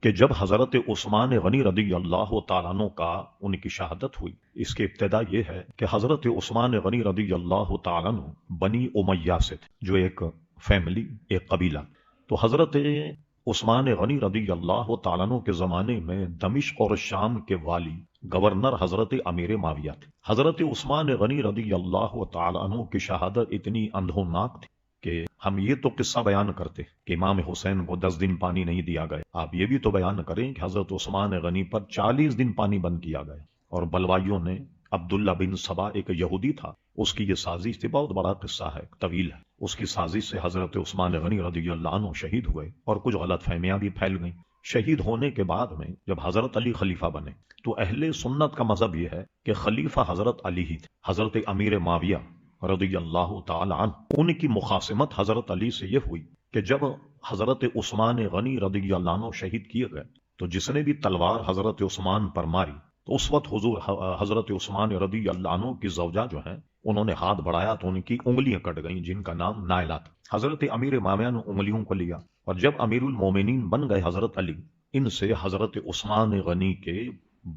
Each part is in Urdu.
کہ جب حضرت عثمان غنی رضی اللہ تعالیٰ عنہ کا ان کی شہادت ہوئی، اس کی ابتدا یہ ہے کہ حضرت عثمان غنی رضی اللہ تعالیٰ عنہ بنی امیہ سے تھے، جو ایک فیملی، ایک قبیلہ. تو حضرت عثمان غنی رضی اللہ تعالیٰ عنہ کے زمانے میں دمشق اور شام کے والی گورنر حضرت امیر معاویہ تھے. حضرت عثمان غنی رضی اللہ تعالیٰ عنہ کی شہادت اتنی اندھوناک تھی کہ ہم یہ تو قصہ بیان کرتے کہ امام حسین کو 10 دن پانی نہیں دیا گیا، آپ یہ بھی تو بیان کریں کہ حضرت عثمان غنی پر 40 دن پانی بند کیا گیا، اور بلوائیوں نے عبداللہ بن سبا ایک یہودی تھا، اس کی یہ سازش تھی. بہت بڑا قصہ ہے، طویل ہے. اس کی سازش سے حضرت عثمان غنی رضی اللہ عنہ شہید ہوئے، اور کچھ غلط فہمیاں بھی پھیل گئیں. شہید ہونے کے بعد میں جب حضرت علی خلیفہ بنے تو اہل سنت کا مذہب یہ ہے کہ خلیفہ حضرت علی ہی تھے. حضرت امیر معاویہ رضی اللہ تعالی عنہ، ان کی مخاصمت حضرت علی سے یہ ہوئی کہ جب حضرت عثمان غنی رضی اللہ عنہ شہید کیے گئے تو جس نے بھی تلوار حضرت عثمان پر ماری تو اس وقت حضور حضرت عثمان رضی اللہ عنہ کی زوجہ جو ہیں انہوں نے ہاتھ بڑھایا تو ان کی انگلیاں کٹ گئیں، جن کا نام نائلہ تھا. حضرت امیر معاویہ نے انگلیوں کو لیا، اور جب امیر المومنین بن گئے حضرت علی، ان سے حضرت عثمان غنی کے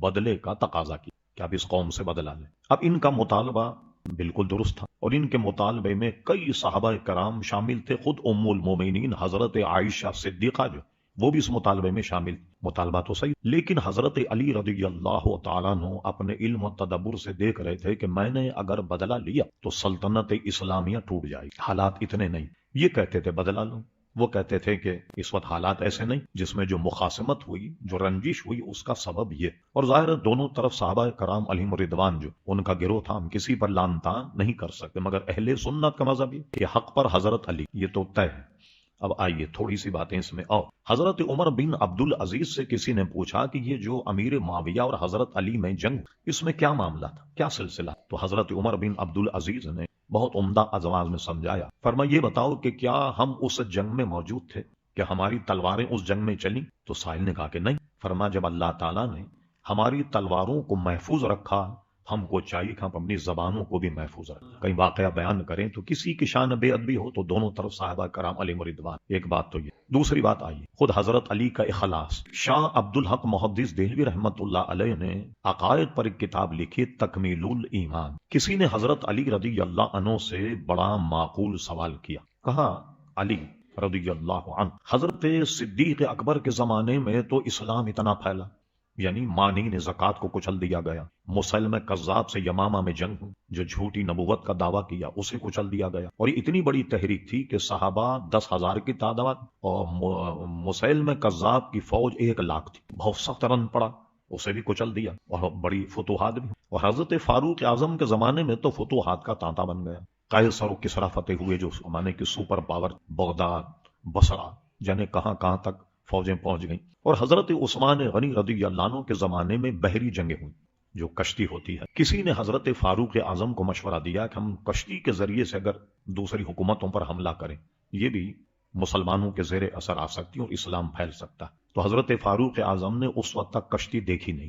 بدلے کا تقاضا کیا کہ اب اس قوم سے بدلہ لیں. اب ان کا مطالبہ بالکل درست تھا، اور ان کے مطالبے میں کئی صحابہ کرام شامل تھے. خود ام المومنین حضرت عائشہ صدیقہ جو وہ بھی اس مطالبے میں شامل. مطالبہ تو صحیح، لیکن حضرت علی رضی اللہ تعالیٰ عنہ اپنے علم و تدبر سے دیکھ رہے تھے کہ میں نے اگر بدلہ لیا تو سلطنت اسلامیہ ٹوٹ جائے گی. حالات اتنے نہیں. یہ کہتے تھے بدلہ لوں، وہ کہتے تھے کہ اس وقت حالات ایسے نہیں. جس میں جو مخاصمت ہوئی، جو رنجش ہوئی، اس کا سبب یہ. اور ظاہر دونوں طرف صحابہ کرام علیہم رضوان جو ان کا گروہ تھا، ہم کسی پر لان تان نہیں کر سکتے، مگر اہل سنت کا مذہب یہ کہ حق پر حضرت علی، یہ تو طے ہے. اب آئیے تھوڑی سی باتیں اس میں. اور حضرت عمر بن عبد العزیز سے کسی نے پوچھا کہ یہ جو امیر معاویہ اور حضرت علی میں جنگ، اس میں کیا معاملہ تھا، کیا سلسلہ؟ تو حضرت عمر بن عبد العزیز نے بہت عمدہ الفاظ میں سمجھایا. فرمایا یہ بتاؤ کہ کیا ہم اس جنگ میں موجود تھے، کہ ہماری تلواریں اس جنگ میں چلیں؟ تو سائل نے کہا کہ نہیں. فرمایا جب اللہ تعالیٰ نے ہماری تلواروں کو محفوظ رکھا، ہم کو چاہیے کہ ہم اپنی زبانوں کو بھی محفوظ رکھیں. کئی واقعہ بیان کریں تو کسی کی شان بے ادبی ہو تو دونوں طرف صحابہ کرام علیہم رضوان. ایک بات تو یہ. دوسری بات آئیے خود حضرت علی کا اخلاص. شاہ عبد الحق محدث دہلوی رحمت اللہ علیہ نے عقائد پر ایک کتاب لکھی، تکمیل الایمان. کسی نے حضرت علی رضی اللہ عنہ سے بڑا معقول سوال کیا. کہا علی رضی اللہ عنہ، حضرت صدیق اکبر کے زمانے میں تو اسلام اتنا پھیلا، یعنی مانین زکوٰۃ کو کچل دیا گیا، مسلمہ کذاب سے یمامہ میں جنگ ہوئی، جو جھوٹی نبوت کا دعویٰ کیا اسے کچل دیا گیا، اور یہ اتنی بڑی تحریک تھی کہ صحابہ 10,000 کی تعداد اور مسلمہ کذاب کی فوج 1,00,000 تھی. بہت سخت رن پڑا، اسے بھی کچل دیا، اور بڑی فتوحات بھی. اور حضرت فاروق اعظم کے زمانے میں تو فتوحات کا تانتا بن گیا. قیصر و کسریٰ فتح ہوئے، جو زمانے کی سپر پاور، بغداد، بصرہ، جانے کہاں کہاں تک فوجیں پہنچ گئیں. اور حضرت عثمان غنی رضی اللہ عنہ کے زمانے میں بحری جنگیں ہوئیں، جو کشتی ہوتی ہے. کسی نے حضرت فاروق اعظم کو مشورہ دیا کہ ہم کشتی کے ذریعے سے اگر دوسری حکومتوں پر حملہ کریں، یہ بھی مسلمانوں کے زیر اثر آ سکتی اور اسلام پھیل سکتا. تو حضرت فاروق اعظم نے اس وقت تک کشتی دیکھی نہیں.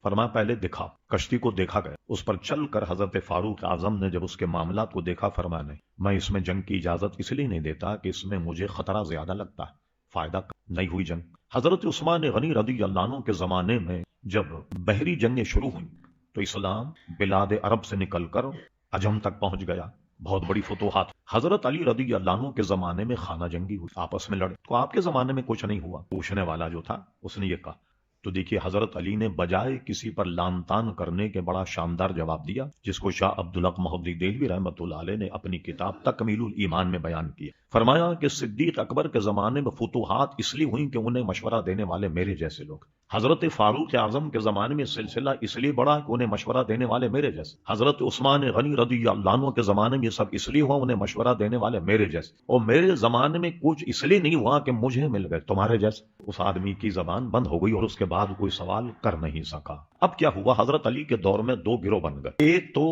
فرمایا پہلے دکھا. کشتی کو دیکھا گیا، اس پر چل کر حضرت فاروق اعظم نے جب اس کے معاملات کو دیکھا، فرمایا نہیں، میں اس میں جنگ کی اجازت اس لیے نہیں دیتا کہ اس میں مجھے خطرہ زیادہ لگتا ہے، فائدہ نہیں ہوئی جنگ. حضرت عثمان غنی رضی اللہ عنہ کے زمانے میں جب بحری جنگیں شروع ہوئیں تو اسلام بلاد عرب سے نکل کر عجم تک پہنچ گیا، بہت بڑی فتوحات. حضرت علی رضی اللہ عنہ کے زمانے میں خانہ جنگی ہوئی، آپس میں لڑے. تو آپ کے زمانے میں کچھ نہیں ہوا؟ پوچھنے والا جو تھا اس نے یہ کہا. تو دیکھیے حضرت علی نے بجائے کسی پر لان تان کرنے کے بڑا شاندار جواب دیا، جس کو شاہ عبد الحق محدث دہلوی رحمت اللہ علیہ نے اپنی کتاب تکمیل الایمان میں بیان کیا. فرمایا کہ صدیق اکبر کے زمانے میں فتوحات اس لیے ہوئیں کہ انہیں مشورہ دینے والے میرے جیسے لوگ. حضرت فاروق اعظم کے زمانے میں سلسلہ اس لیے بڑا کہ انہیں مشورہ دینے والے میرے جیسے. حضرت عثمان غنی رضی اللہ عنہ کے زمانے میں یہ سب اس لیے ہوا انہیں مشورہ دینے والے میرے جیسے. اور میرے زمانے میں کچھ اس لیے نہیں ہوا کہ مجھے مل گئے تمہارے جیسے. اس آدمی کی زبان بند ہو گئی اور اس کے بعد کوئی سوال کر نہیں سکا. اب کیا ہوا؟ حضرت علی کے دور میں 2 گروہ بن گئے. ایک تو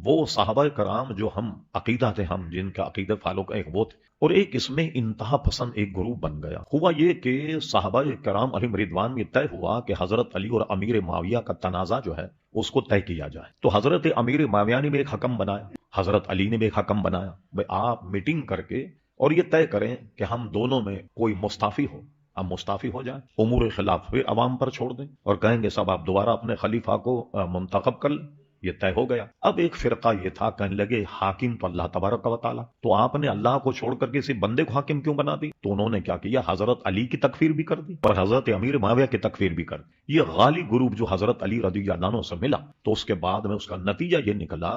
وہ صحابہ کرام جو ہم عقیدہ تھے، ہم جن کا عقیدہ فالو کا، ایک وہ تھے. اور ایک اس میں انتہا پسند ایک گروہ بن گیا. ہوا یہ کہ صحابہ کرام علیہم رضوان میں طے ہوا کہ حضرت علی اور امیر معاویہ کا تنازع جو ہے اس کو طے کیا جائے. تو حضرت امیر معاویہ نے بھی ایک حکم بنایا، حضرت علی نے بھی ایک حکم بنایا. بھائی آپ میٹنگ کر کے اور یہ طے کریں کہ ہم دونوں میں کوئی مستعفی ہو. اب مستعفی ہو جائیں، امور خلاف پھر عوام پر چھوڑ دیں اور کہیں گے سب آپ دوبارہ اپنے خلیفہ کو منتخب کر لیں، یہ طے ہو گیا۔ اب ایک فرقہ یہ تھا، کہنے لگے حاکم تو اللہ تبارک و تعالیٰ، تو آپ نے اللہ کو چھوڑ کر کسی بندے کو حاکم کیوں بنا دی؟ تو انہوں نے کیا کیا، حضرت علی کی تکفیر بھی کر دی اور حضرت امیر معاویہ کی تکفیر بھی کر دی۔ یہ غالی گروپ جو حضرت علی رضی اللہ عنہ سے ملا، تو اس کے بعد میں اس کا نتیجہ یہ نکلا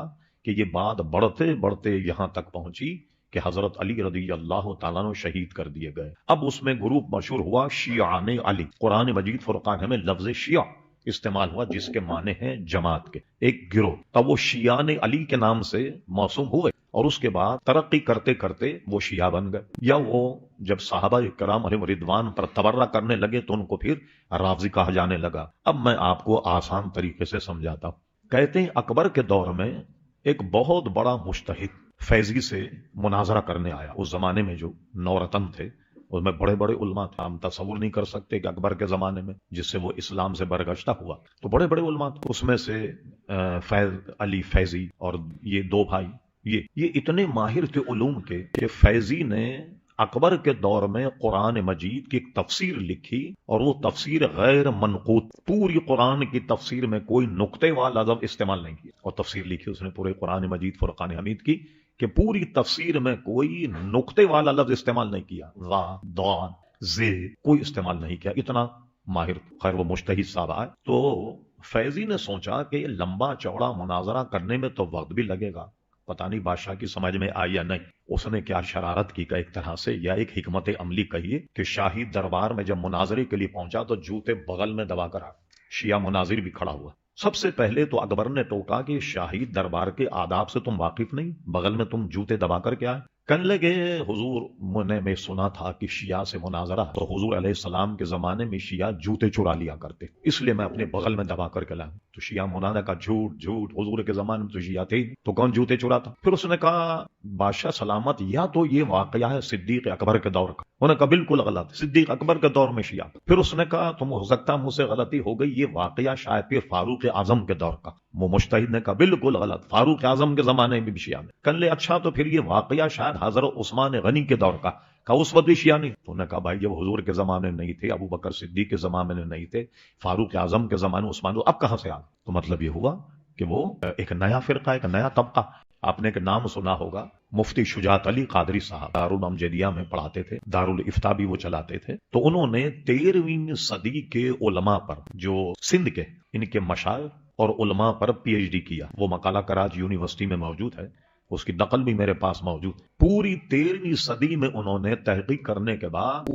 کہ یہ بات بڑھتے بڑھتے یہاں تک پہنچی کہ حضرت علی رضی اللہ تعالیٰ عنہ شہید کر دیے گئے۔ اب اس میں گروپ مشہور ہوا شیعان علی۔ قرآن مجید فرقان میں لفظ شیعہ استعمال ہوا جس کے معنی ہیں جماعت کے، ایک گروہ۔ تب وہ شیعان علی کے نام سے موسوم ہوئے اور اس کے بعد ترقی کرتے کرتے وہ شیعہ بن گئے، یا وہ جب صحابہ کرام علیہم رضوان پر تبرہ کرنے لگے تو ان کو پھر رافضی کہا جانے لگا۔ اب میں آپ کو آسان طریقے سے سمجھاتا ہوں۔ کہتے ہیں اکبر کے دور میں ایک بہت بڑا مجتہد فیضی سے مناظرہ کرنے آیا۔ اس زمانے میں جو نورتن تھے اس میں بڑے بڑے علماء تھے، ہم تصور نہیں کر سکتے کہ اکبر کے زمانے میں، جس سے وہ اسلام سے برگشتہ ہوا، تو بڑے بڑے علماء تھے۔ اس میں سے فیض علی فیضی اور یہ دو بھائی، یہ اتنے ماہر تھے علوم کے کہ فیضی نے اکبر کے دور میں قرآن مجید کی ایک تفسیر لکھی اور وہ تفسیر غیر منقوط، پوری قرآن کی تفسیر میں کوئی نقطے والا لفظ استعمال نہیں کیا، اور تفسیر لکھی اس نے پورے قرآن مجید فرقان حمید کی کہ پوری تفسیر میں کوئی نقطے والا لفظ استعمال نہیں کیا، وا ضاد زے کوئی استعمال نہیں کیا، اتنا ماہر۔ خیر وہ مجتہد صاحب آئے تو فیضی نے سوچا کہ لمبا چوڑا مناظرہ کرنے میں تو وقت بھی لگے گا، پتہ نہیں بادشاہ کی سمجھ میں آئی یا نہیں۔ اس نے کیا شرارت کی کہ ایک طرح سے یا ایک حکمت عملی کہیے کہ شاہی دربار میں جب مناظرے کے لیے پہنچا تو جوتے بغل میں دبا کر آ، شیعہ مناظر بھی کھڑا ہوا۔ سب سے پہلے تو اکبر نے ٹوکا کہ شاہی دربار کے آداب سے تم واقف نہیں، بغل میں تم جوتے دبا کر کے آئے۔ کہنے لگے حضور نے میں سنا تھا کہ شیعہ سے مناظرہ، تو حضور علیہ السلام کے زمانے میں شیعہ جوتے چرا لیا کرتے، اس لیے میں اپنے بغل میں دبا کر کے لایا۔ تو شیعہ مناظرہ کا جھوٹ جھوٹ، حضور کے زمانے میں تو شیعہ تھے ہی، تو کون جوتے چراتا؟ پھر اس نے کہا بادشاہ سلامت، یا تو یہ واقعہ ہے صدیق اکبر کے دور کا۔ انہوں نے کہا بالکل غلط، صدیق اکبر کے دور میں شیعہ۔ پھر اس نے کہا تم ہو سکتا مجھ سے غلطی ہو گئی، یہ واقعہ شاید پھر فاروق اعظم کے دور کا۔ وہ مجتہد نے کہا بالکل غلط، فاروق اعظم کے زمانے میں بھی شیعہ میں۔ کہنے لے اچھا تو پھر یہ واقعہ شاید حضرت عثمان غنی کے دور کا، کہا اس وقت بھی شیعہ نہیں۔ تو انہوں نے کہا بھائی جب حضور کے زمانے میں نہیں تھے، ابو بکر صدیق کے زمانے میں نہیں تھے، فاروق اعظم کے زمانے میں عثمان، اب کہاں سے آ؟ تو مطلب یہ ہوا کہ وہ ایک نیا فرقہ، ایک نیا طبقہ۔ آپ نے ایک نام سنا ہوگا، مفتی شجاعت علی قادری صاحب دارالامجدیہ میں پڑھاتے تھے، دارالافتاء بھی وہ چلاتے تھے۔ تو انہوں نے 13ویں صدی کے علماء پر، جو سندھ کے ان کے مشائخ اور علماء پر پی ایچ ڈی کیا۔ وہ مقالہ کراچی یونیورسٹی میں موجود ہے، اس کی نقل بھی میرے پاس موجود۔ پوری 13ویں صدی میں انہوں نے تحقیق کرنے کے بعد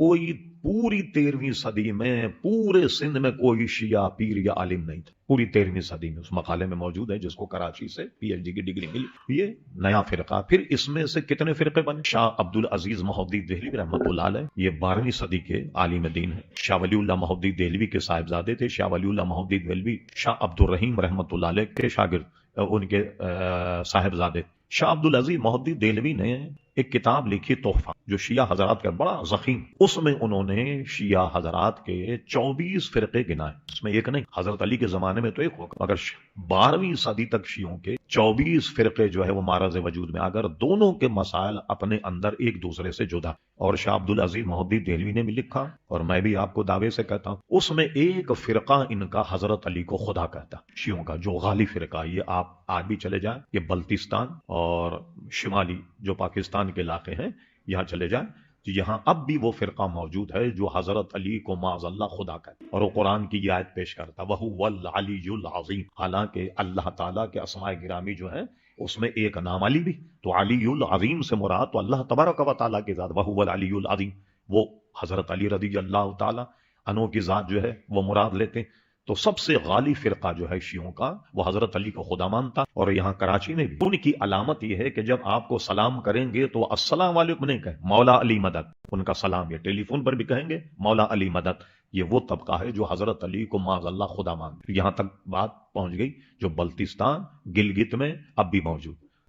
پوری 13ویں صدی میں پورے سندھ میں کوئی شیعہ پیر یا عالم نہیں تھا، پوری 13ویں صدی میں۔ اس مقالے میں موجود ہے جس کو کراچی سے پی ایچ ڈی کی ڈگری ملی۔ یہ نیا فرقہ، پھر اس میں سے کتنے فرقے بنے؟ شاہ عبدالعزیز محدث دہلوی رحمۃ اللہ علیہ، یہ 12ویں صدی کے عالم دین ہیں۔ شاہ ولی اللہ محدث دہلوی کے صاحبزادے تھے، شاہ ولی اللہ محدث دہلوی شاہ عبدالرحیم رحمۃ اللہ علیہ کے شاگرد، ان کے صاحبزادے۔ شاہ عبدالعزیز محدث دہلوی نے ایک کتاب لکھی تحفہ، جو شیعہ حضرات کا بڑا ضخیم، اس میں انہوں نے شیعہ حضرات کے 24 فرقے گنائے، اس میں ایک نہیں، حضرت علی کے زمانے میں تو ایک ہوگا، مگر 12ویں صدی تک شیعوں کے 24 فرقے جو ہے وہ معرض وجود میں، اگر دونوں کے مسائل اپنے اندر ایک دوسرے سے جدا۔ اور شاہ عبدالعزیز محدث دہلوی نے بھی لکھا، اور میں بھی آپ کو دعوے سے کہتا ہوں، اس میں ایک فرقہ ان کا حضرت علی کو خدا کہتا، شیعوں کا جو غالی فرقہ، یہ آپ آج بھی چلے جائیں، یہ بلتستان اور شمالی جو پاکستان کے علاقے ہیں یہاں چلے جائیں، یہاں اب بھی وہ فرقہ موجود ہے جو حضرت علی کو معاذ اللہ خدا کہتا، اور وہ قرآن کی یہ آیت پیش کرتا وَهُوَ الْعَلِيُّ الْعَظِيمُ، حالانکہ اللہ تعالیٰ کے اسماء گرامی جو ہیں اس میں ایک نام علی بھی، تو علی العظیم سے مراد تو اللہ تبارک و تعالیٰ کی ذات، وَهُوَ الْعَلِيُّ الْعَظِيمُ، وہ حضرت علی رضی اللہ تعالیٰ عنہ کی ذات جو ہے وہ مراد لیتے ہیں۔ تو سب سے غالی فرقہ جو ہے شیعوں کا، وہ حضرت علی کو خدا مانتا، اور یہاں کراچی میں بھی ان کی علامت یہ ہے کہ جب آپ کو سلام کریں گے تو السلام علیکم نہیں کہیں، مولا علی مدد، ان کا سلام یہ ٹیلی فون پر بھی کہیں گے مولا علی مدد۔ یہ وہ طبقہ ہے جو حضرت علی کو معاذ اللہ خدا مانتے، یہاں تک بات پہنچ گئی جو بلتستان گلگت میں اب بھی موجود۔